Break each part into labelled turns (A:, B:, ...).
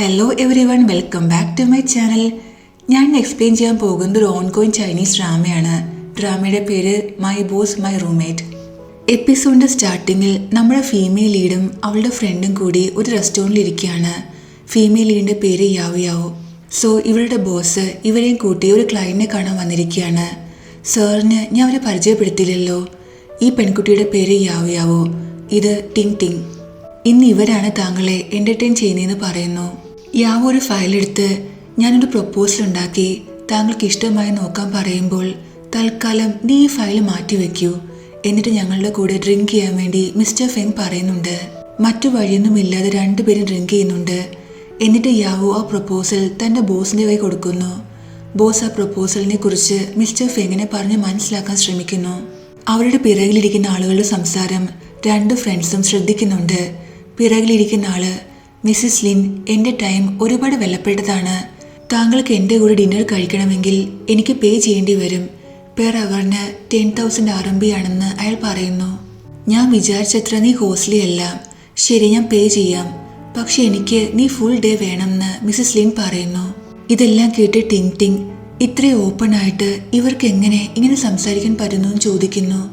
A: Hello everyone, welcome back to my channel. ഞാൻ explain ചെയ്യാൻ പോകുന്നത് ഒരു ഓൺഗോയിങ് ചൈനീസ് ഡ്രാമയാണ്. ഡ്രാമയുടെ പേര് മൈ ബോസ് മൈ റൂംമേറ്റ്. എപ്പിസോഡിൻ്റെ സ്റ്റാർട്ടിങ്ങിൽ നമ്മുടെ ഫീമെയിൽ ലീഡും അവളുടെ ഫ്രണ്ടും കൂടി ഒരു റെസ്റ്റോറൻറ്റിൽ ഇരിക്കുകയാണ്. ഫീമെയിൽ ലീഡിൻ്റെ പേര് യാവോ യാവോ. സോ ഇവരുടെ ബോസ് ഇവരെയും കൂട്ടി ഒരു ക്ലയൻറ്റിനെ കാണാൻ വന്നിരിക്കുകയാണ്. സാറിന് ഞാൻ അവരെ പരിചയപ്പെടുത്തിയില്ലല്ലോ. ഈ പെൺകുട്ടിയുടെ പേര് യാവോ യാവോ, ഇത് ടിങ് ടിങ്. ഇന്ന് ഇവരാണ് താങ്കളെ എൻ്റർടൈൻ ചെയ്യുന്നതെന്ന് പറയുന്നു. യാവോ ഒരു ഫയലെടുത്ത് ഞാനൊരു പ്രൊപ്പോസൽ ഉണ്ടാക്കി താങ്കൾക്ക് ഇഷ്ടമായി നോക്കാൻ പറയുമ്പോൾ തൽക്കാലം നീ ഈ ഫയൽ മാറ്റിവെക്കൂ, എന്നിട്ട് ഞങ്ങളുടെ കൂടെ ഡ്രിങ്ക് ചെയ്യാൻ വേണ്ടി മിസ്റ്റർ ഫെങ് പറയുന്നുണ്ട്. മറ്റു വഴിയൊന്നുമില്ലാതെ രണ്ടുപേരും ഡ്രിങ്ക് ചെയ്യുന്നുണ്ട്. എന്നിട്ട് യാവോ ആ പ്രൊപ്പോസൽ തൻ്റെ ബോസിൻ്റെ കൈ കൊടുക്കുന്നു. ബോസ് ആ പ്രൊപ്പോസലിനെ കുറിച്ച് മിസ്റ്റർ ഫെങ്ങിനെ പറഞ്ഞ് മനസ്സിലാക്കാൻ ശ്രമിക്കുന്നു. അവരുടെ പിറകിലിരിക്കുന്ന ആളുകളുടെ സംസാരം രണ്ട് ഫ്രണ്ട്സും ശ്രദ്ധിക്കുന്നുണ്ട്. പിറകിലിരിക്കുന്ന ആള്, മിസ്സിസ് ലിൻ, എൻ്റെ ടൈം ഒരുപാട് വിലപ്പെട്ടതാണ്. താങ്കൾക്ക് എൻ്റെ കൂടെ ഡിന്നർ കഴിക്കണമെങ്കിൽ എനിക്ക് പേ ചെയ്യേണ്ടി വരും. പെർ അവറിന് 10,000 RMB ആണെന്ന് അയാൾ പറയുന്നു. ഞാൻ വിചാരിച്ചത്ര നീ കോസ്റ്റ്ലി അല്ല. ശരി, ഞാൻ പേ ചെയ്യാം. പക്ഷെ എനിക്ക് നീ ഫുൾ ഡേ വേണമെന്ന് മിസ്സിസ് ലിൻ പറയുന്നു. ഇതെല്ലാം കേട്ട് ടിങ് ടിങ് ഇത്രയും ഓപ്പൺ ആയിട്ട് ഇവർക്ക് എങ്ങനെ ഇങ്ങനെ സംസാരിക്കാൻ പറ്റുന്നു എന്ന് ചോദിക്കുന്നു.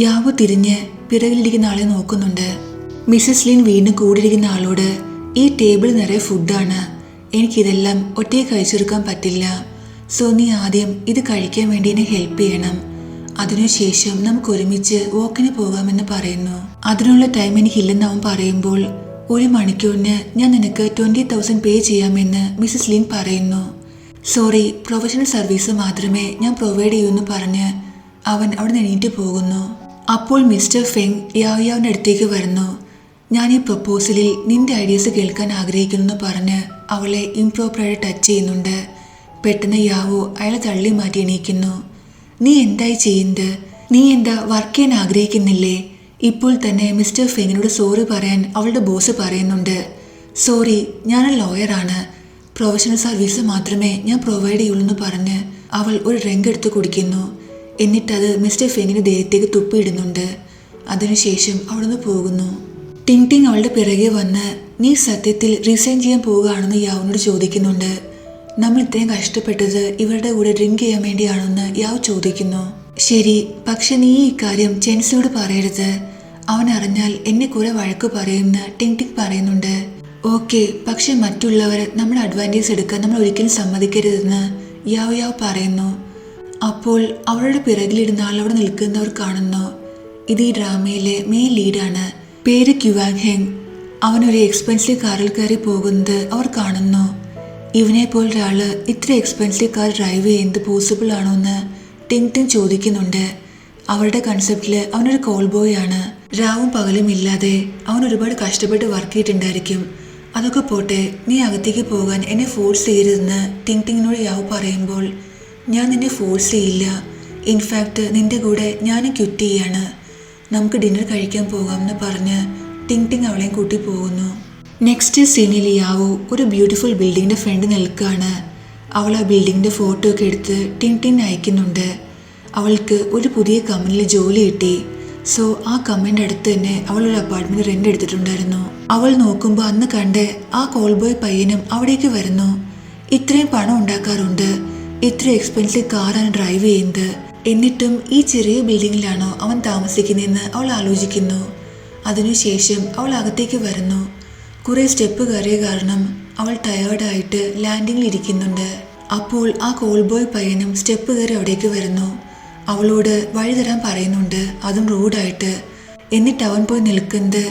A: യാവോ തിരിഞ്ഞ് പിറകിലിരിക്കുന്ന ആളെ നോക്കുന്നുണ്ട്. മിസ്സിസ് ലിൻ വീണ്ടും കൂടിയിരിക്കുന്ന ആളോട്, ഈ ടേബിൾ നിറയെ ഫുഡാണ്, എനിക്കിതെല്ലാം ഒറ്റയ്ക്ക് കഴിച്ചെടുക്കാൻ പറ്റില്ല. സോ നീ ആദ്യം ഇത് കഴിക്കാൻ വേണ്ടി എന്നെ ഹെൽപ്പ് ചെയ്യണം. അതിനുശേഷം നമുക്ക് ഒരുമിച്ച് വോക്കിന് പോകാമെന്ന് പറയുന്നു. അതിനുള്ള ടൈം എനിക്കില്ലെന്ന് അവൻ പറയുമ്പോൾ 1 മണിക്കൂറിന് ഞാൻ നിനക്ക് 20,000 പേ ചെയ്യാമെന്ന് മിസ്സിസ് ലിൻ പറയുന്നു. സോറി, പ്രൊഫഷണൽ സർവീസ് മാത്രമേ ഞാൻ പ്രൊവൈഡ് ചെയ്യൂന്ന് പറഞ്ഞ് അവൻ അവിടെ നിന്ന് എണീറ്റ് പോകുന്നു. അപ്പോൾ മിസ്റ്റർ ഫെങ് യാവോയുടെ അടുത്തേക്ക് വരുന്നു. ഞാൻ ഈ പ്രൊപ്പോസലിൽ നിന്റെ ഐഡിയാസ് കേൾക്കാൻ ആഗ്രഹിക്കുന്നു പറഞ്ഞ് അവളെ ഇംപ്രോപ്പറായിട്ട് ടച്ച് ചെയ്യുന്നുണ്ട്. പെട്ടെന്ന് യാവോ അയാളെ തള്ളി മാറ്റി എണീക്കുന്നു. നീ എന്തായി ചെയ്യുന്നത്? നീ എന്താ വർക്ക് ചെയ്യാൻ ആഗ്രഹിക്കുന്നില്ലേ? ഇപ്പോൾ തന്നെ മിസ്റ്റർ ഫെങ്ങിനോട് സോറി പറയാൻ അവളുടെ ബോസ് പറയുന്നുണ്ട്. സോറി, ഞാനൊരു ലോയറാണ്, പ്രൊഫഷണൽ സർവീസ് മാത്രമേ ഞാൻ പ്രൊവൈഡ് ചെയ്യുള്ളൂ എന്ന് പറഞ്ഞ് അവൾ ഒരു ഡ്രിങ്ക് എടുത്ത് കുടിക്കുന്നു. എന്നിട്ടത് മിസ്റ്റർ ഫെങ്ങിന് ദേഹത്തേക്ക് തുപ്പിയിടുന്നുണ്ട്. അതിനുശേഷം അവിടുന്ന് പോകുന്നു. ടിങ് ടിങ് അവളുടെ പിറകെ വന്ന്, നീ സത്യത്തിൽ റിസൈൻ ചെയ്യാൻ പോവുകയാണെന്ന് യാവോനോട് ചോദിക്കുന്നുണ്ട്. നമ്മൾ ഇത്രയും കഷ്ടപ്പെട്ടത് ഇവരുടെ കൂടെ ഡ്രിങ്ക് ചെയ്യാൻ വേണ്ടിയാണെന്ന് യാവോ ചോദിക്കുന്നു. ശരി, പക്ഷെ നീ ഈ കാര്യം ജെൻസിനോട് പറയരുത്, അവൻ അറിഞ്ഞാൽ എന്നെ കുറെ വഴക്ക് പറയുമെന്ന് ടിങ് ടിങ് പറയുന്നുണ്ട്. ഓക്കെ, പക്ഷെ മറ്റുള്ളവർ നമ്മുടെ അഡ്വാൻറ്റേജ് എടുക്കാൻ നമ്മൾ ഒരിക്കലും സമ്മതിക്കരുതെന്ന് യാവോ പറയുന്നു. അപ്പോൾ അവളുടെ പിറകിലിരുന്ന ആൾ അവിടെ നിൽക്കുന്നവർ കാണുന്നു. ഇത് ഈ ഡ്രാമയിലെ മെയിൻ ലീഡാണ്. പേര് ക്യുവാങ് ഹെങ്. അവനൊരു എക്സ്പെൻസീവ് കാറിൽ കയറി പോകുന്നത് അവർ കാണുന്നു. ഇവനെ പോലൊരാള് ഇത്ര എക്സ്പെൻസീവ് കാർ ഡ്രൈവ് ചെയ്യുന്നത് പോസിബിൾ ആണോ എന്ന് ടിങ് ടിങ് ചോദിക്കുന്നുണ്ട്. അവരുടെ കൺസെപ്റ്റിൽ അവനൊരു കോൾ ബോയ് ആണ്. രാവും പകലും ഇല്ലാതെ അവൻ ഒരുപാട് കഷ്ടപ്പെട്ട് വർക്ക് ചെയ്തിട്ടുണ്ടായിരിക്കും. അതൊക്കെ പോട്ടെ, നീ അകത്തേക്ക് പോകാൻ എന്നെ ഫോഴ്സ് ചെയ്യരുതെന്ന് ടിങ് ടിങ്ങിനോട് യാവോ പറയുമ്പോൾ, ഞാൻ നിന്നെ ഫോഴ്സ് ചെയ്യില്ല, ഇൻഫാക്റ്റ് നിന്റെ കൂടെ ഞാനും ക്വിറ്റ് ചെയ്യാണ്, നമുക്ക് ഡിന്നർ കഴിക്കാൻ പോകാമെന്ന് പറഞ്ഞ് ടിങ് ടിങ് അവളെയും കൂട്ടി പോകുന്നു. നെക്സ്റ്റ് സീനിൽ യാവോ ഒരു ബ്യൂട്ടിഫുൾ ബിൽഡിങ്ങിൻ്റെ ഫ്രണ്ട് നിൽക്കുകയാണ്. അവൾ ആ ബിൽഡിങ്ങിൻ്റെ ഫോട്ടോ ഒക്കെ എടുത്ത് ടിങ് ടിങ് അയക്കുന്നുണ്ട്. അവൾക്ക് ഒരു പുതിയ കമ്പനിയിൽ ജോലി കിട്ടി. സോ ആ കമ്പനിയുടെ അടുത്ത് തന്നെ അവൾ ഒരു അപ്പാർട്ട്മെൻറ്റ് റെൻ്റ് എടുത്തിട്ടുണ്ടായിരുന്നു. അവൾ നോക്കുമ്പോൾ അന്ന് കണ്ട് ആ കോൾ ബോയ് പയ്യനും അവിടേക്ക് വരുന്നു. ഇത്രയും പണം ഉണ്ടാക്കാറുണ്ട്, ഇത്ര എക്സ്പെൻസീവ് കാറാണ് ഡ്രൈവ് ചെയ്യുന്നത്, എന്നിട്ടും ഈ ചെറിയ ബിൽഡിങ്ങിലാണോ അവൻ താമസിക്കുന്നതെന്ന് അവൾ ആലോചിക്കുന്നു. അതിനുശേഷം അവൾ അകത്തേക്ക് വരുന്നു. കുറേ സ്റ്റെപ്പ് കയറിയ കാരണം അവൾ ടയേർഡായിട്ട് ലാൻഡിങ്ങിൽ ഇരിക്കുന്നുണ്ട്. അപ്പോൾ ആ കോൾ ബോയ് പയ്യനും സ്റ്റെപ്പ് കയറി അവിടേക്ക് വരുന്നു. അവളോട് വഴി തരാൻ പറയുന്നുണ്ട്, അതും റോഡായിട്ട്. എന്നിട്ട് അവൻ പോയി നിൽക്കുന്നത്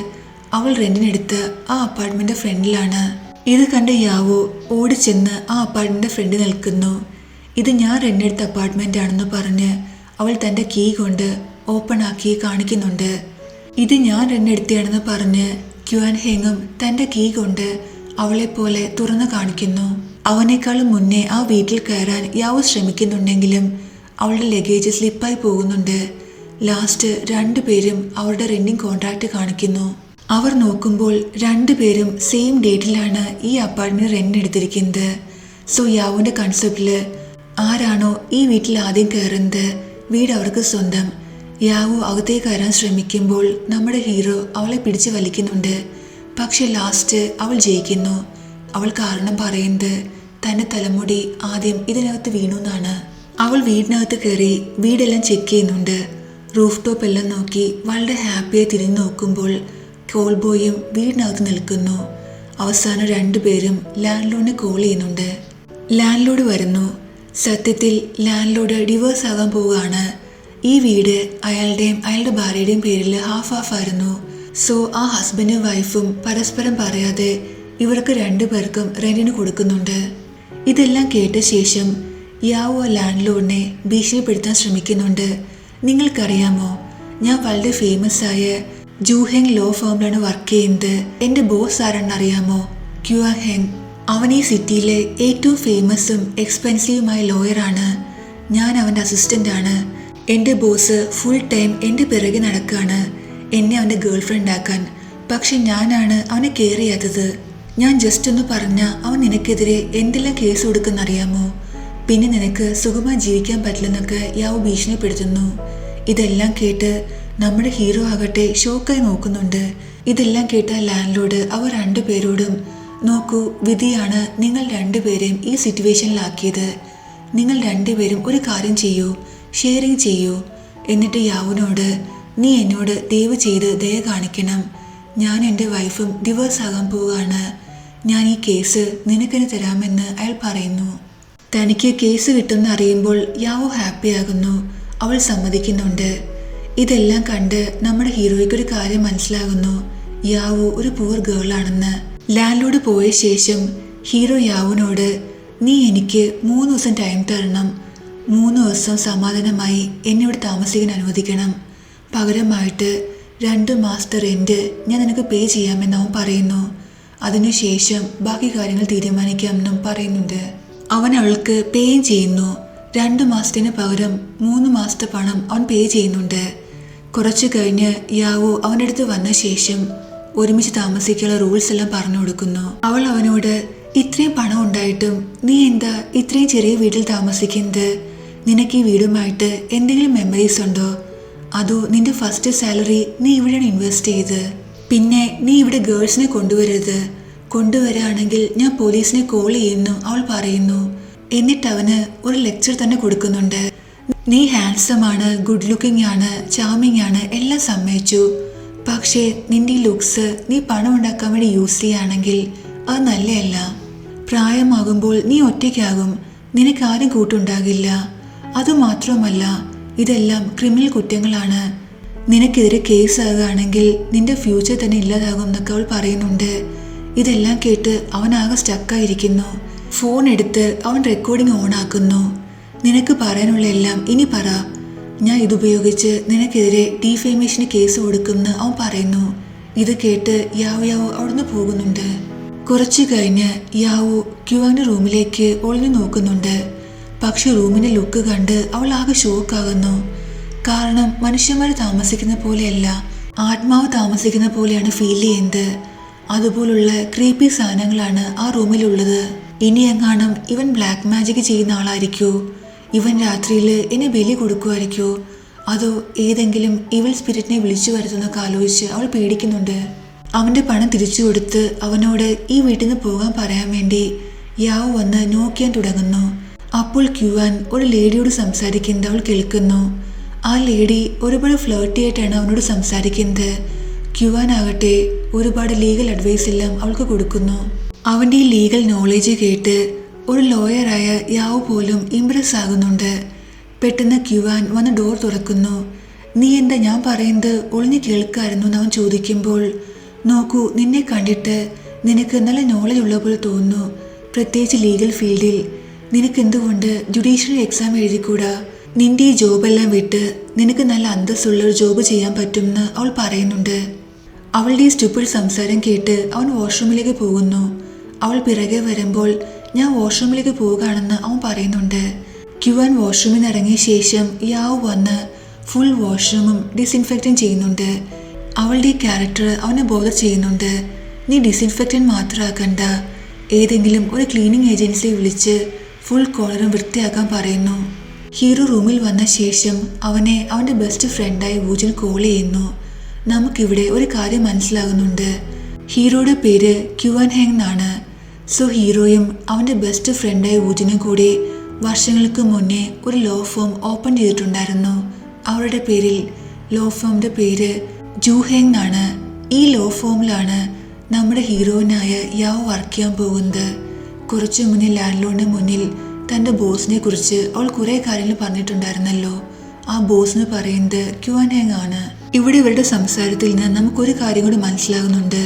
A: അവൾ റെന്റിനെടുത്ത ആ അപ്പാർട്ട്മെൻറ്റിൻ്റെ ഫ്രണ്ടിലാണ്. ഇത് കണ്ട് യാവോ ഓടിച്ചെന്ന് ആ അപ്പാർട്ട്മെൻറ്റിൻ്റെ ഫ്രണ്ടിൽ നിൽക്കുന്നു. ഇത് ഞാൻ റെന്റെടുത്ത അപ്പാർട്ട്മെൻ്റ് ആണെന്ന് പറഞ്ഞ് അവൾ തൻ്റെ കീ കൊണ്ട് ഓപ്പൺ ആക്കി കാണിക്കുന്നുണ്ട്. ഇത് ഞാൻ റെന്റെടുത്തയാണെന്ന് പറഞ്ഞ് ക്യുവാങ് ഹെങ്ങും തൻ്റെ കീ കൊണ്ട് അവളെപ്പോലെ തുറന്ന് കാണിക്കുന്നു. അവനേക്കാളും മുന്നേ ആ വീട്ടിൽ കയറാൻ യാവോ ശ്രമിക്കുന്നുണ്ടെങ്കിലും അവളുടെ ലഗേജ് സ്ലിപ്പായി പോകുന്നുണ്ട്. ലാസ്റ്റ് രണ്ടുപേരും അവരുടെ റെന്റിങ് കോൺട്രാക്റ്റ് കാണിക്കുന്നു. അവർ നോക്കുമ്പോൾ രണ്ടുപേരും സെയിം ഡേറ്റിലാണ് ഈ അപ്പാർട്ട്മെൻറ്റ് റെന്റ് എടുത്തിരിക്കുന്നത്. സോ യാവോൻ്റെ കൺസെപ്റ്റിൽ ആരാണോ ഈ വീട്ടിൽ ആദ്യം കയറുന്നത് വീട് അവർക്ക് സ്വന്തം. യാവോ അകത്തേക്ക് കയറാൻ ശ്രമിക്കുമ്പോൾ നമ്മുടെ ഹീറോ അവളെ പിടിച്ച് വലിക്കുന്നുണ്ട്. പക്ഷെ ലാസ്റ്റ് അവൾ ജയിക്കുന്നു. അവൾ കാരണം പറയുന്നത് തൻ്റെ തലമുടി ആദ്യം ഇതിനകത്ത് വീണു എന്നാണ്. അവൾ വീടിനകത്ത് കയറി വീടെല്ലാം ചെക്ക് ചെയ്യുന്നുണ്ട്. റൂഫ് ടോപ്പ് എല്ലാം നോക്കി വളരെ ഹാപ്പിയായി തിരിഞ്ഞു നോക്കുമ്പോൾ കോൾ ബോയും വീടിനകത്ത് നിൽക്കുന്നു. അവസാനം രണ്ടുപേരും ലാൻഡ് ലോഡിനെ കോൾ ചെയ്യുന്നുണ്ട്. ലാൻഡ് ലോഡ് വരുന്നു. സത്യത്തിൽ ലാൻഡ് ലോഡ് ഡിവോഴ്സ് ആകാൻ പോവുകയാണ്. ഈ വീട് അയാളുടെയും അയാളുടെ ഭാര്യയുടെയും പേരിൽ ഹാഫ് ആയിരുന്നു. സോ ആ ഹസ്ബൻഡും വൈഫും പരസ്പരം പറയാതെ ഇവർക്ക് രണ്ടുപേർക്കും റെന്റിന് കൊടുക്കുന്നുണ്ട്. ഇതെല്ലാം കേട്ട ശേഷം യാവോ ലാൻഡ് ലോഡിനെ ഭീഷണിപ്പെടുത്താൻ ശ്രമിക്കുന്നുണ്ട്. നിങ്ങൾക്കറിയാമോ, ഞാൻ വളരെ ഫേമസ് ആയ ജൂഹെങ് ലോ ഫേമിലാണ് വർക്ക് ചെയ്യുന്നത്. എൻ്റെ ബോസ് ആരാണെന്ന് അറിയാമോ? ക്യുവാ ഹെങ്. അവൻ ഈ സിറ്റിയിലെ ഏറ്റവും ഫേമസും എക്സ്പെൻസീവുമായ ലോയറാണ്. ഞാൻ അവൻ്റെ അസിസ്റ്റൻ്റാണ്. എൻ്റെ ബോസ് ഫുൾ ടൈം എൻ്റെ പിറകെ നടക്കുകയാണ് എന്നെ അവൻ്റെ ഗേൾ ഫ്രണ്ട് ആക്കാൻ. പക്ഷെ ഞാനാണ് അവനെ കെയർ ചെയ്യാത്തത്. ഞാൻ ജസ്റ്റ് ഒന്ന് പറഞ്ഞാൽ അവൻ നിനക്കെതിരെ എന്തെല്ലാം കേസ് കൊടുക്കുന്നറിയാമോ? പിന്നെ നിനക്ക് സുഖമായി ജീവിക്കാൻ പറ്റില്ലെന്നൊക്കെ യാവോ ഭീഷണിപ്പെടുത്തുന്നു. ഇതെല്ലാം കേട്ട് നമ്മുടെ ഹീറോ ആകട്ടെ ഷോക്കായി നോക്കുന്നുണ്ട്. ഇതെല്ലാം കേട്ട ലാൻഡ് ലോഡ് അവർ രണ്ടുപേരോടും, നോക്കൂ, വിധിയാണ് നിങ്ങൾ രണ്ടുപേരെയും ഈ സിറ്റുവേഷനിലാക്കിയത്. നിങ്ങൾ രണ്ടുപേരും ഒരു കാര്യം ചെയ്യൂ, ഷെയറിങ് ചെയ്യൂ. എന്നിട്ട് യാവുനോട്, നീ എന്നോട് ദയവ് ചെയ്ത് ദയ കാണിക്കണം. ഞാൻ എൻ്റെ വൈഫും ഡിവോഴ്സ് ആകാൻ പോവുകയാണ്. ഞാൻ ഈ കേസ് നിനക്കെന്നെ തരാമെന്ന് അയാൾ പറയുന്നു. തനിക്ക് കേസ് കിട്ടുമെന്ന് അറിയുമ്പോൾ യാവോ ഹാപ്പിയാകുന്നു. അവൾ സമ്മതിക്കുന്നുണ്ട്. ഇതെല്ലാം കണ്ട് നമ്മുടെ ഹീറോയ്ക്കൊരു കാര്യം മനസ്സിലാകുന്നു, യാവോ ഒരു പൂർ ഗേളാണെന്ന്. ലാൻഡ് ലോഡ് പോയ ശേഷം ഹീറോ യാവുനോട്, നീ എനിക്ക് 3 ദിവസം ടൈം തരണം. 3 ദിവസം സമാധാനമായി എന്നെ ഇവിടെ താമസിക്കാൻ അനുവദിക്കണം. പകരമായിട്ട് 2 മാസത്തെ റെന്റ് ഞാൻ നിനക്ക് പേ ചെയ്യാമെന്ന് അവൻ പറയുന്നു. അതിനുശേഷം ബാക്കി കാര്യങ്ങൾ തീരുമാനിക്കാമെന്നും പറയുന്നുണ്ട്. അവൻ അവൾക്ക് പേയും ചെയ്യുന്നു. 2 മാസത്തിന് പകരം 3 മാസത്തെ പണം അവൻ പേ ചെയ്യുന്നുണ്ട്. കുറച്ചു കഴിഞ്ഞ് യാവോ അവൻ്റെ അടുത്ത് വന്ന ശേഷം ഒരുമിച്ച് താമസിക്കാനുള്ള റൂൾസ് എല്ലാം പറഞ്ഞു കൊടുക്കുന്നു. അവൾ അവനോട്, ഇത്രയും പണം ഉണ്ടായിട്ടും നീ എന്താ ഇത്രയും ചെറിയ വീട്ടിൽ താമസിക്കുന്നത്? നിനക്ക് ഈ വീടുമായിട്ട് എന്തെങ്കിലും മെമ്മറീസ് ഉണ്ടോ? അതോ നിന്റെ ഫസ്റ്റ് സാലറി നീ ഇവിടെയാണ് ഇൻവെസ്റ്റ് ചെയ്ത്? പിന്നെ നീ ഇവിടെ ഗേൾസിനെ കൊണ്ടുവരികയാണെങ്കിൽ ഞാൻ പോലീസിനെ കോൾ ചെയ്യുന്നു അവൾ പറയുന്നു. എന്നിട്ട് അവന് ഒരു ലെക്ചർ തന്നെ കൊടുക്കുന്നുണ്ട്. നീ ഹാൻസം ആണ്, ഗുഡ് ലുക്കിംഗ് ആണ്, ചാമിങ് ആണ്, എല്ലാം സമ്മതിച്ചു. പക്ഷേ നിന്റെ ഈ ലുക്സ് നീ പണം ഉണ്ടാക്കാൻ വേണ്ടി യൂസ് ചെയ്യുകയാണെങ്കിൽ അത് നല്ലതല്ല. പ്രായമാകുമ്പോൾ നീ ഒറ്റയ്ക്കാകും, നിനക്ക് ആരും കൂട്ടുണ്ടാകില്ല. അതുമാത്രമല്ല, ഇതെല്ലാം ക്രിമിനൽ കുറ്റങ്ങളാണ്. നിനക്കെതിരെ കേസ് ആകുകയാണെങ്കിൽ നിന്റെ ഫ്യൂച്ചർ തന്നെ ഇല്ലാതാകും എന്നൊക്കെ അവൾ പറയുന്നുണ്ട്. ഇതെല്ലാം കേട്ട് അവനാകെ സ്റ്റക്കായിരിക്കുന്നു. ഫോൺ എടുത്ത് അവൻ റെക്കോർഡിംഗ് ഓൺ ആക്കുന്നു. നിനക്ക് പറയാനുള്ള എല്ലാം ഇനി പറ, ഞാൻ ഇതുപയോഗിച്ച് നിനക്കെതിരെ ഡീഫേമേഷന് കേസ് കൊടുക്കുമെന്ന് അവൻ പറയുന്നു. ഇത് കേട്ട് യാവോ അവിടുന്ന് പോകുന്നുണ്ട്. കുറച്ചു കഴിഞ്ഞ് യാവോ ക്യുവാന്റെ റൂമിലേക്ക് ഒളിഞ്ഞു നോക്കുന്നുണ്ട്. പക്ഷെ റൂമിന്റെ ലുക്ക് കണ്ട് അവൾ ആകെ ഷോക്കാകുന്നു. കാരണം മനുഷ്യന്മാർ താമസിക്കുന്ന പോലെയല്ല, ആത്മാവ് താമസിക്കുന്ന പോലെയാണ് ഫീൽ ചെയ്യുന്നത്. അതുപോലുള്ള ക്രീപ്പി സാധനങ്ങളാണ് ആ റൂമിലുള്ളത്. ഇനി എങ്ങാനും ഇവൻ ബ്ലാക്ക് മാജിക് ചെയ്യുന്ന ആളായിരിക്കോ? ഇവൻ രാത്രിയിൽ എന്നെ ബലി കൊടുക്കുമായിരിക്കോ? അതോ ഏതെങ്കിലും ഇവൾ സ്പിരിറ്റിനെ വിളിച്ചു വരുത്തുന്നൊക്കെ ആലോചിച്ച് അവൾ പേടിക്കുന്നുണ്ട്. അവൻ്റെ പണം തിരിച്ചു കൊടുത്ത് അവനോട് ഈ വീട്ടിൽ നിന്ന് പോകാൻ പറയാൻ വേണ്ടി യാവോ വന്ന് നോക്കിയാൻ തുടങ്ങുന്നു. അപ്പോൾ ക്യുവാൻ ഒരു ലേഡിയോട് സംസാരിക്കുന്നത് അവൾ കേൾക്കുന്നു. ആ ലേഡി ഒരുപാട് ഫ്ലേർട്ടി ആയിട്ടാണ് അവനോട് സംസാരിക്കുന്നത്. ക്യുവാൻ ആകട്ടെ ഒരുപാട് ലീഗൽ അഡ്വൈസ് എല്ലാം അവൾക്ക് കൊടുക്കുന്നു. അവൻ്റെ ഈ ലീഗൽ നോളേജ് കേട്ട് ഒരു ലോയറായ യാവോ പോലും ഇംപ്രസ് ആകുന്നുണ്ട്. പെട്ടെന്ന് ക്യുവാൻ വന്ന് ഡോർ തുറക്കുന്നു. നീ എന്താ ഞാൻ പറയുന്നത് ഒളിഞ്ഞു കേൾക്കായിരുന്നു എന്ന് അവൻ ചോദിക്കുമ്പോൾ, നോക്കൂ, നിന്നെ കണ്ടിട്ട് നിനക്ക് നല്ല നോളജ് ഉള്ള പോലെ തോന്നുന്നു, പ്രത്യേകിച്ച് ലീഗൽ ഫീൽഡിൽ. നിനക്ക് എന്തുകൊണ്ട് ജുഡീഷ്യറി എക്സാം എഴുതിക്കൂടാ? നിന്റെ ഈ ജോബെല്ലാം വിട്ട് നിനക്ക് നല്ല അന്തസ്സുള്ള ഒരു ജോബ് ചെയ്യാൻ പറ്റുമെന്ന് അവൾ പറയുന്നുണ്ട്. അവളുടെ ഈ സ്റ്റുപ്പിഡ് സംസാരം കേട്ട് അവൻ വാഷ്റൂമിലേക്ക് പോകുന്നു. അവൾ പിറകെ വരുമ്പോൾ ഞാൻ വാഷ്റൂമിലേക്ക് പോവുകയാണെന്ന് അവൻ പറയുന്നുണ്ട്. ക്യുവാൻ വാഷ്റൂമിൽ നിന്ന് ഇറങ്ങിയ ശേഷം യാവോ വന്ന് ഫുൾ വാഷ്റൂമും ഡിസിൻഫെക്റ്റൻ ചെയ്യുന്നുണ്ട്. അവളുടെ ഈ ക്യാരക്ടർ അവനെ ബോധർ ചെയ്യുന്നുണ്ട്. നീ ഡിസിൻഫെക്റ്റൻ മാത്രമാക്കണ്ട, ഏതെങ്കിലും ഒരു ക്ലീനിങ് ഏജൻസി വിളിച്ച് ഫുൾ കോളറും വൃത്തിയാക്കാൻ പറയുന്നു. ഹീറോ റൂമിൽ വന്ന ശേഷം അവനെ അവൻ്റെ ബെസ്റ്റ് ഫ്രണ്ടായി വൂജൻ കോൾ ചെയ്യുന്നു. നമുക്കിവിടെ ഒരു കാര്യം മനസ്സിലാകുന്നുണ്ട്. ഹീറോയുടെ പേര് ക്യുവാൻ ഹെങ് എന്നാണ്. സോ ഹീറോയും അവൻ്റെ ബെസ്റ്റ് ഫ്രണ്ടായ ഊജിനും കൂടി വർഷങ്ങൾക്ക് മുന്നേ ഒരു ലോ ഫേം ഓപ്പൺ ചെയ്തിട്ടുണ്ടായിരുന്നു. അവരുടെ പേരിൽ ലോ ഫേമിൻ്റെ പേര് ജൂഹേങ് എന്നാണ്. ഈ ലോ ഫേമിലാണ് നമ്മുടെ ഹീറോയിനായ യാവോ വർക്ക് ചെയ്യാൻ പോകുന്നത്. കുറച്ചു മുന്നേ ലാൻഡ് ലോണിന് മുന്നിൽ തൻ്റെ ബോസിനെ കുറിച്ച് അവൾ കുറേ കാര്യങ്ങൾ പറഞ്ഞിട്ടുണ്ടായിരുന്നല്ലോ. ആ ബോസ് എന്ന് പറയുന്നത് ക്യുവാൻഹേങ് ആണ്. ഇവിടെ ഇവരുടെ സംസാരത്തിൽ നിന്ന് നമുക്കൊരു കാര്യം കൂടി മനസ്സിലാകുന്നുണ്ട്.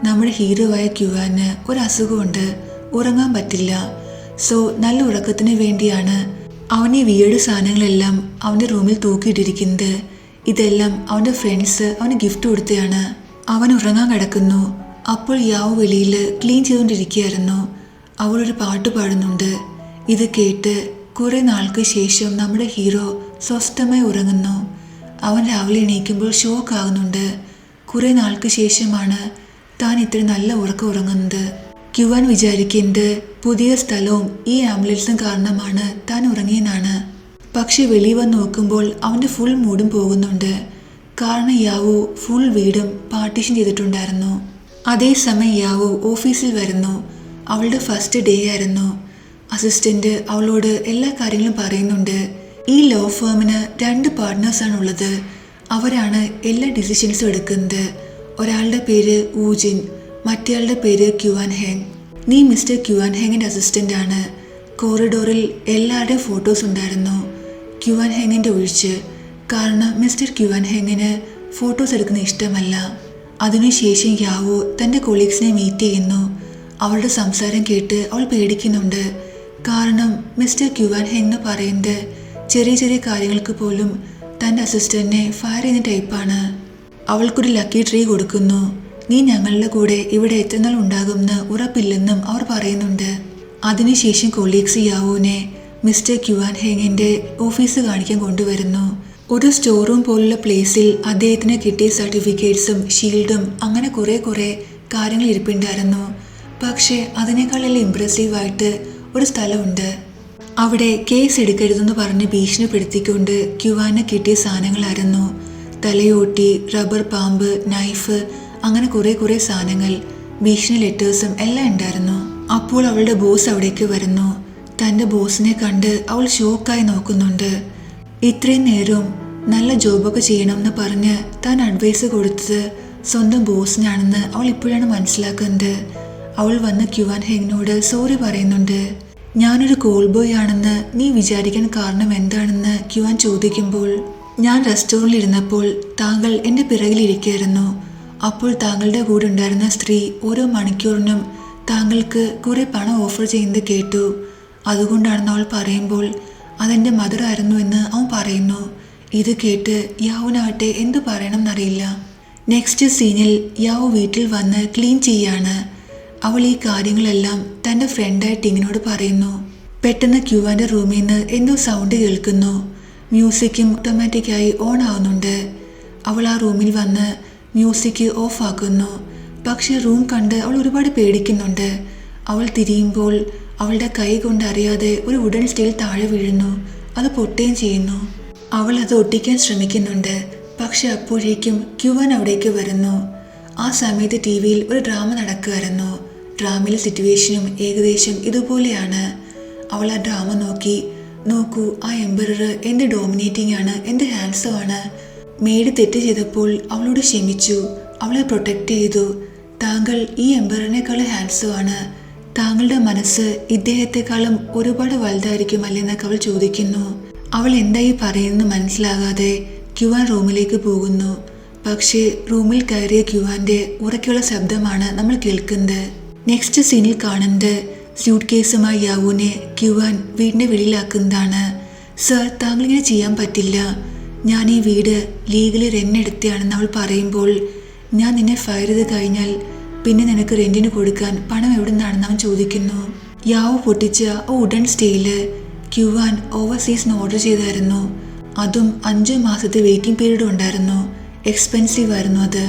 A: നമ്മുടെ ഹീറോ ആയ ക്യുവാന് ഒരു അസുഖമുണ്ട്, ഉറങ്ങാൻ പറ്റില്ല. സോ നല്ല ഉറക്കത്തിന് വേണ്ടിയാണ് അവൻ ഈ വീട് സാധനങ്ങളെല്ലാം അവൻ്റെ റൂമിൽ തൂക്കിയിട്ടിരിക്കുന്നത്. ഇതെല്ലാം അവൻ്റെ ഫ്രണ്ട്സ് അവന് ഗിഫ്റ്റ് കൊടുത്തതാണ്. അവൻ ഉറങ്ങാൻ കിടക്കുന്നു. അപ്പോൾ യാവോ വെളിയിൽ ക്ലീൻ ചെയ്തുകൊണ്ടിരിക്കുകയായിരുന്നു. അവളൊരു പാട്ട് പാടുന്നുണ്ട്. ഇത് കേട്ട് കുറേ നാൾക്ക് ശേഷം നമ്മുടെ ഹീറോ സ്വസ്ഥമായി ഉറങ്ങുന്നു. അവൻ രാവിലെ എണീക്കുമ്പോൾ ഷോക്ക് ആകുന്നുണ്ട്. കുറേ നാൾക്ക് ശേഷമാണ് താൻ ഇത്ര നല്ല ഉറക്കം ഉറങ്ങുന്നത്. ക്യുവാൻ വിചാരിക്കുന്നത് പുതിയ സ്ഥലവും ഈ ആംബുലൻസും കാരണമാണ് താൻ ഉറങ്ങിയെന്നാണ്. പക്ഷെ വെളിയിൽ വന്ന് നോക്കുമ്പോൾ അവൻ്റെ ഫുൾ മൂഡും പോകുന്നുണ്ട്. കാരണം യാവോ ഫുൾ വീടും പാർട്ടീഷൻ ചെയ്തിട്ടുണ്ടായിരുന്നു. അതേസമയം യാവോ ഓഫീസിൽ വരുന്നു. അവളുടെ ഫസ്റ്റ് ഡേ ആയിരുന്നു. അസിസ്റ്റന്റ് അവളോട് എല്ലാ കാര്യങ്ങളും പറയുന്നുണ്ട്. ഈ ലോ ഫേമിന് 2 പാർട്ട്നേഴ്സാണുള്ളത്. അവരാണ് എല്ലാ ഡിസിഷൻസും എടുക്കുന്നത്. ഒരാളുടെ പേര് ഊജിൻ, മറ്റേയാളുടെ പേര് ക്യുവാൻഹേങ്. നീ മിസ്റ്റർ ക്യുവാൻഹേങ്ങിൻ്റെ അസിസ്റ്റൻ്റാണ്. കോറിഡോറിൽ എല്ലാവരുടെയും ഫോട്ടോസ് ഉണ്ടായിരുന്നു, ക്യുവാൻഹേങ്ങിൻ്റെ ഒഴിച്ച്. കാരണം മിസ്റ്റർ ക്യുവാൻഹേങ്ങിന് ഫോട്ടോസ് എടുക്കുന്ന ഇഷ്ടമല്ല. അതിനുശേഷം യാവോ തൻ്റെ കൊളീഗ്സിനെ മീറ്റ് ചെയ്യുന്നു. അവളുടെ സംസാരം കേട്ട് അവൾ പേടിക്കുന്നുണ്ട്. കാരണം മിസ്റ്റർ ക്യുവാൻഹേങ് എന്ന് പറയുന്നത് ചെറിയ ചെറിയ കാര്യങ്ങൾക്ക് പോലും തൻ്റെ അസിസ്റ്റന്റിനെ ഫയർ ചെയ്യുന്ന ടൈപ്പാണ്. അവൾക്കൊരു ലക്കി ട്രീ കൊടുക്കുന്നു. നീ ഞങ്ങളുടെ കൂടെ ഇവിടെ എത്ര നാൾ ഉണ്ടാകുമെന്ന് ഉറപ്പില്ലെന്നും അവർ പറയുന്നുണ്ട്. അതിനുശേഷം കൊളീഗ്സ് യാവോനെ മിസ്റ്റർ ക്യുവാൻഹേങ്ങിൻ്റെ ഓഫീസ് കാണിക്കാൻ കൊണ്ടുവരുന്നു. ഒരു സ്റ്റോർ റൂം പോലുള്ള പ്ലേസിൽ അദ്ദേഹത്തിന് കിട്ടിയ സർട്ടിഫിക്കറ്റ്സും ഷീൽഡും അങ്ങനെ കുറേ കാര്യങ്ങൾ ഇരിപ്പുണ്ടായിരുന്നു. പക്ഷേ അതിനേക്കാളെല്ലാം ഇംപ്രസീവായിട്ട് ഒരു സ്ഥലമുണ്ട്. അവിടെ കേസ് എടുക്കരുതെന്ന് പറഞ്ഞ് ഭീഷണിപ്പെടുത്തിക്കൊണ്ട് ക്യുവാന് കിട്ടിയ സാധനങ്ങളായിരുന്നു. തലയോട്ടി, റബ്ബർ പാമ്പ്, നൈഫ്, അങ്ങനെ കുറേ സാധനങ്ങൾ, ഭീഷണി ലെറ്റേഴ്സും എല്ലാം ഉണ്ടായിരുന്നു. അപ്പോൾ അവളുടെ ബോസ് അവിടേക്ക് വരുന്നു. തൻ്റെ ബോസിനെ കണ്ട് അവൾ ഷോക്കായി നോക്കുന്നുണ്ട്. ഇത്രയും നേരവും നല്ല ജോബൊക്കെ ചെയ്യണമെന്ന് പറഞ്ഞ് താൻ അഡ്വൈസ് കൊടുത്തത് സ്വന്തം ബോസിനാണെന്ന് അവൾ ഇപ്പോഴാണ് മനസ്സിലാക്കുന്നത്. അവൾ വന്ന് ക്യുവാൻഹേങ്ങിനോട് സോറി പറയുന്നുണ്ട്. ഞാനൊരു കോൾ ബോയ് ആണെന്ന് നീ വിചാരിക്കാൻ കാരണം എന്താണെന്ന് ക്യുവാൻ ചോദിക്കുമ്പോൾ, ഞാൻ റെസ്റ്റോറൻറ്റിൽ ഇരുന്നപ്പോൾ താങ്കൾ എൻ്റെ പിറകിലിരിക്കുകയായിരുന്നു. അപ്പോൾ താങ്കളുടെ കൂടെ ഉണ്ടായിരുന്ന സ്ത്രീ ഓരോ മണിക്കൂറിനും താങ്കൾക്ക് കുറേ പണം ഓഫർ ചെയ്യുന്നത് കേട്ടു. അതുകൊണ്ടാണെന്ന് അവൾ പറയുമ്പോൾ അതെൻ്റെ മദർ ആയിരുന്നു എന്ന് അവൻ പറയുന്നു. ഇത് കേട്ട് യാവോനാവട്ടെ എന്തു പറയണം എന്നറിയില്ല. നെക്സ്റ്റ് സീനിൽ യാവോ വീട്ടിൽ വന്ന് ക്ലീൻ ചെയ്യാണ്. അവൾ ഈ കാര്യങ്ങളെല്ലാം തൻ്റെ ഫ്രണ്ടായ ടിങ്ങിനോട് പറയുന്നു. പെട്ടെന്ന് ക്യുവാൻ്റെ റൂമിൽ നിന്ന് എന്തോ സൗണ്ട് കേൾക്കുന്നു. മ്യൂസിക്കും ഓട്ടോമാറ്റിക്കായി ഓൺ ആവുന്നുണ്ട്. അവൾ ആ റൂമിൽ വന്ന് മ്യൂസിക് ഓഫ് ആക്കുന്നു. പക്ഷെ റൂം കണ്ട് അവൾ ഒരുപാട് പേടിക്കുന്നുണ്ട്. അവൾ തിരിയുമ്പോൾ അവളുടെ കൈ കൊണ്ട് അറിയാതെ ഒരു വുഡൻ സ്റ്റീൽ താഴെ വീഴുന്നു. അത് പൊട്ടുകയും ചെയ്യുന്നു. അവൾ അത് ഒട്ടിക്കാൻ ശ്രമിക്കുന്നുണ്ട്. പക്ഷെ അപ്പോഴേക്കും ക്യുവാൻ അവിടേക്ക് വരുന്നു. ആ സമയത്ത് TV-യിൽ ഒരു ഡ്രാമ നടക്കുമായിരുന്നു. ഡ്രാമയിലെ സിറ്റുവേഷനും ഏകദേശം ഇതുപോലെയാണ്. അവൾ ആ ഡ്രാമ നോക്കൂ, ആ എംപറർ എന്ത് ഡോമിനേറ്റിംഗ് ആണ്, എന്ത് ഹാൻഡ്സം ആണ്. മെയ്ഡ് തെറ്റ് ചെയ്തപ്പോൾ അവളോട് ക്ഷമിച്ചു, അവളെ പ്രൊട്ടക്റ്റ് ചെയ്തു. താങ്കൾ ഈ എംപററിനേക്കാളും ഹാൻഡ്സം ആണ്. താങ്കളുടെ മനസ്സ് ഇദ്ദേഹത്തെക്കാളും ഒരുപാട് വലുതായിരിക്കും അല്ലെന്നൊക്കെ അവൾ ചോദിക്കുന്നു. അവൾ എന്തായി പറയുന്നത് മനസ്സിലാകാതെ ക്യുവാൻ റൂമിലേക്ക് പോകുന്നു. പക്ഷേ റൂമിൽ കയറിയ ക്യുവാൻ്റെ ഉറക്കെയുള്ള ശബ്ദമാണ് നമ്മൾ കേൾക്കുന്നത്. നെക്സ്റ്റ് സീനിൽ കാണുന്നത് സ്യൂട്ട് കേസുമായി യാവോനെ ക്യുവാൻ വീടിൻ്റെ വെളിയിലാക്കുന്നതാണ്. സർ, താങ്കളിങ്ങനെ ചെയ്യാൻ പറ്റില്ല. ഞാൻ ഈ വീട് ലീഗലി റെൻ്റെടുത്തയാണെന്ന് അവൾ പറയുമ്പോൾ, ഞാൻ നിന്നെ ഫയർ ചെയ്ത് കഴിഞ്ഞാൽ പിന്നെ നിനക്ക് റെൻറ്റിന് കൊടുക്കാൻ പണം എവിടെ നിന്നാണെന്ന് അവൻ ചോദിക്കുന്നു. യാവോ പൊട്ടിച്ച വുഡൻ സ്റ്റീല് ക്യുവാൻ ഓവർസീസിന് ഓർഡർ ചെയ്തായിരുന്നു. അതും 5 മാസത്തെ വെയിറ്റിംഗ് പീരീഡ് ഉണ്ടായിരുന്നു. എക്സ്പെൻസീവ് ആയിരുന്നു അത്.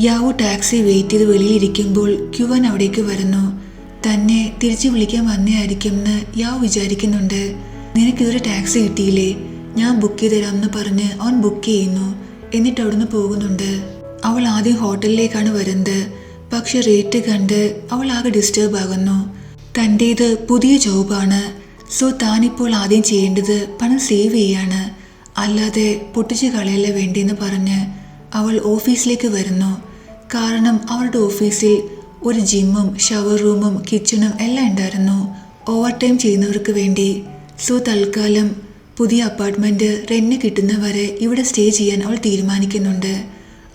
A: യാവോ ടാക്സി വെയിറ്റ് ചെയ്ത് വെളിയിലിരിക്കുമ്പോൾ ക്യുവാൻ അവിടേക്ക് വരുന്നു. തന്നെ തിരിച്ചു വിളിക്കാൻ വന്നതായിരിക്കുമെന്ന് യാവോ വിചാരിക്കുന്നുണ്ട്. നിനക്കിതൊരു ടാക്സി കിട്ടിയില്ലേ, ഞാൻ ബുക്ക് ചെയ്ത് തരാമെന്ന് പറഞ്ഞ് അവൻ ബുക്ക് ചെയ്യുന്നു. എന്നിട്ട് അവിടുന്ന് പോകുന്നുണ്ട്. അവൾ ആദ്യം ഹോട്ടലിലേക്കാണ് വരുന്നത്. പക്ഷെ റേറ്റ് കണ്ട് അവൾ ആകെ ഡിസ്റ്റർബ് ആകുന്നു. തൻ്റേത് പുതിയ ജോബാണ്. സോ താനിപ്പോൾ ആദ്യം ചെയ്യേണ്ടത് പണം സേവ് ചെയ്യാണ്, അല്ലാതെ പൊട്ടിച്ച് കളയല്ല വേണ്ടിയെന്ന് പറഞ്ഞ് അവൾ ഓഫീസിലേക്ക് വരുന്നു. കാരണം അവളുടെ ഓഫീസിൽ ഒരു ജിമ്മും ഷവർ റൂമും കിച്ചണും എല്ലാം ഉണ്ടായിരുന്നു ഓവർ ടൈം ചെയ്യുന്നവർക്ക് വേണ്ടി. സോ തൽക്കാലം പുതിയ അപ്പാർട്ട്മെൻറ്റ് റെന്റിന് കിട്ടുന്നവരെ ഇവിടെ സ്റ്റേ ചെയ്യാൻ അവൾ തീരുമാനിക്കുന്നുണ്ട്.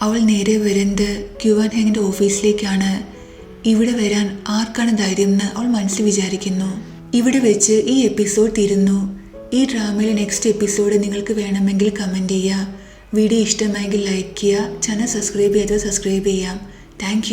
A: അവൾ നേരെ വരുന്നത് ക്യുവാൻ ഹെങ്ങിൻ്റെ ഓഫീസിലേക്കാണ്. ഇവിടെ വരാൻ ആർക്കാണ് ധൈര്യം എന്ന് അവൾ മനസ്സിൽ വിചാരിക്കുന്നു. ഇവിടെ വെച്ച് ഈ എപ്പിസോഡ് തീരുന്നു. ഈ ഡ്രാമയിലെ നെക്സ്റ്റ് എപ്പിസോഡ് നിങ്ങൾക്ക് വേണമെങ്കിൽ കമൻറ്റ് ചെയ്യുക. വീഡിയോ ഇഷ്ടമായെങ്കിൽ ലൈക്ക് ചെയ്യുക. ചാനൽ സബ്സ്ക്രൈബ് ചെയ്തത് സബ്സ്ക്രൈബ് ചെയ്യാം. താങ്ക്